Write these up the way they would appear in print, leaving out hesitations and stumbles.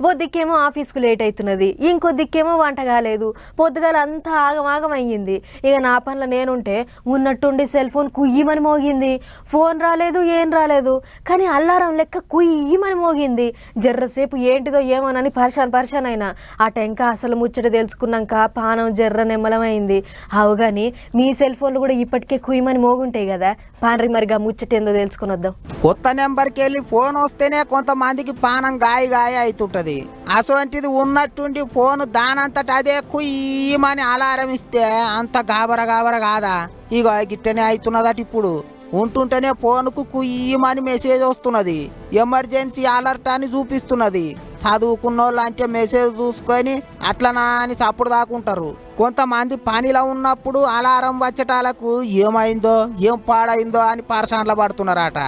ఓ దిక్కేమో ఆఫీస్కు లేట్ అవుతున్నది, ఇంకో దిక్కేమో వంట కాలేదు, పొద్దుగాల అంతా ఆగమాగం అయ్యింది. ఇక నా పనుల నేనుంటే ఉన్నట్టుండి సెల్ ఫోన్ కుయ్యమని మోగింది. ఫోన్ రాలేదు, ఏం రాలేదు, కానీ అల్లారం లెక్క కుయ్యమని మోగింది. జర్రసేపు ఏంటిదో ఏమోనని పరిశాన్ అయినా. ఆ టెంక అసలు ముచ్చట తెలుసుకున్నాక పానం జర్ర నెమ్మలమైంది. అవు కానీ మీ సెల్ ఫోన్లు కూడా ఇప్పటికే కుయ్యమని మోగుంటాయి కదా, పాన్రి మరిగా ముచ్చట ఏందో తెలుసుకుని వద్దాం. కొత్త నెంబర్కి వెళ్ళి ఫోన్ వస్తేనే కొంతమందికి పానం గాయ అవుతుంటది. అసోంటిది ఉన్నట్టుండి ఫోన్ దానంతట అదే కుయ్యమని అలారం ఇస్తే అంత గాబర కాదా? ఇగో గిట్టనే అవుతున్నదట. ఇప్పుడు ఉంటుంటేనే ఫోన్కు కుయ్యమని మెసేజ్ వస్తున్నది. ఎమర్జెన్సీ అలర్ట్ అని చూపిస్తున్నది. చదువుకున్నోళ్ళు అంటే మెసేజ్ చూసుకొని అట్లనా అని చప్పుడు దాకుంటారు. కొంతమంది పనిలో ఉన్నప్పుడు అలారం వచ్చేటాలకు ఏమైందో ఏం పాడైందో అని పరసాన్ల పడుతున్నారట.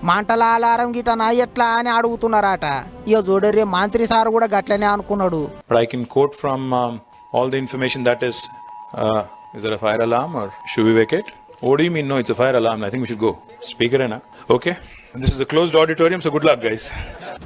మంటల అలారం గిటనా ఎట్లా అని అడుగుతున్నారట. ఇక చూడరే మంత్రి సార్ కూడా గట్లనే అనుకున్నాడు. I can quote from all the information that is there a fire alarm or should we vacate? What do you mean? No, it's a fire alarm. I think we should go. Speaker hai na? Okay. This is a closed auditorium, so good luck, guys.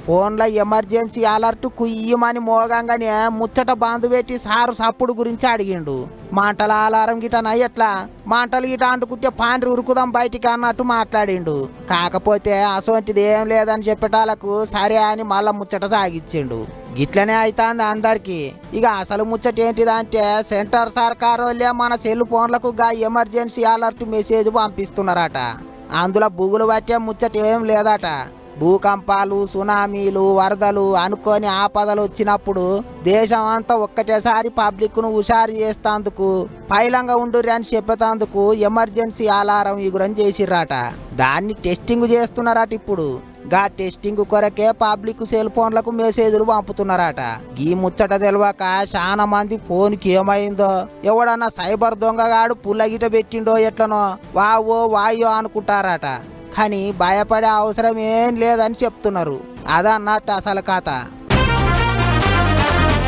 ఫోన్లో emergency alert కుయ్యమని మోగంగానే ముచ్చట బంధు పెట్టి sir సప్పుడు గురించి అడిగిండు. మంటల alarm గిటనా ఎట్లా? మంటలు గిట అంటుకుంటే పాండ్రి ఉరుకుదాం బయటికి అన్నట్టు మాట్లాడిండు. కాకపోతే అసోంటిది ఏం లేదని చెప్పేటాలకు సరే అని మళ్ళా ముచ్చట సాగిచ్చిండు. గిట్లనే అవుతుంది అందరికి. ఇక అసలు ముచ్చట ఏంటిదంటే సెంటర్ సర్కార్ వాళ్ళే మన సెల్ ఫోన్లకు గా ఎమర్జెన్సీ అలర్ట్ మెసేజ్ పంపిస్తున్నారట. అందులో బుగులు పట్టే ముచ్చట ఏం లేదట. భూకంపాలు, సునామీలు, వరదలు అనుకోని ఆపదలు వచ్చినప్పుడు దేశం అంతా ఒక్కటేసారి పబ్లిక్ను హుషారు చేస్తేందుకు పైలంగా ఉండుర్రి అని చెప్పేందుకు ఎమర్జెన్సీ అలారం ఈగురం చేసిర్రట. దాన్ని టెస్టింగ్ చేస్తున్నారట. ఇప్పుడు గా టెస్టింగ్ కొరకే పబ్లిక్ సెల్ ఫోన్లకు మెసేజ్లు పంపుతున్నారట. ఈ ముచ్చట తెలియక చాలా మంది ఫోన్కి ఏమైందో, ఎవడన్నా సైబర్ దొంగగాడు పుల్లగిట పెట్టిండో ఎట్లనో వాయో అనుకుంటారట. కానీ భయపడే అవసరం ఏం లేదని చెప్తున్నారు. అదన్నట్టు అసలు కథ.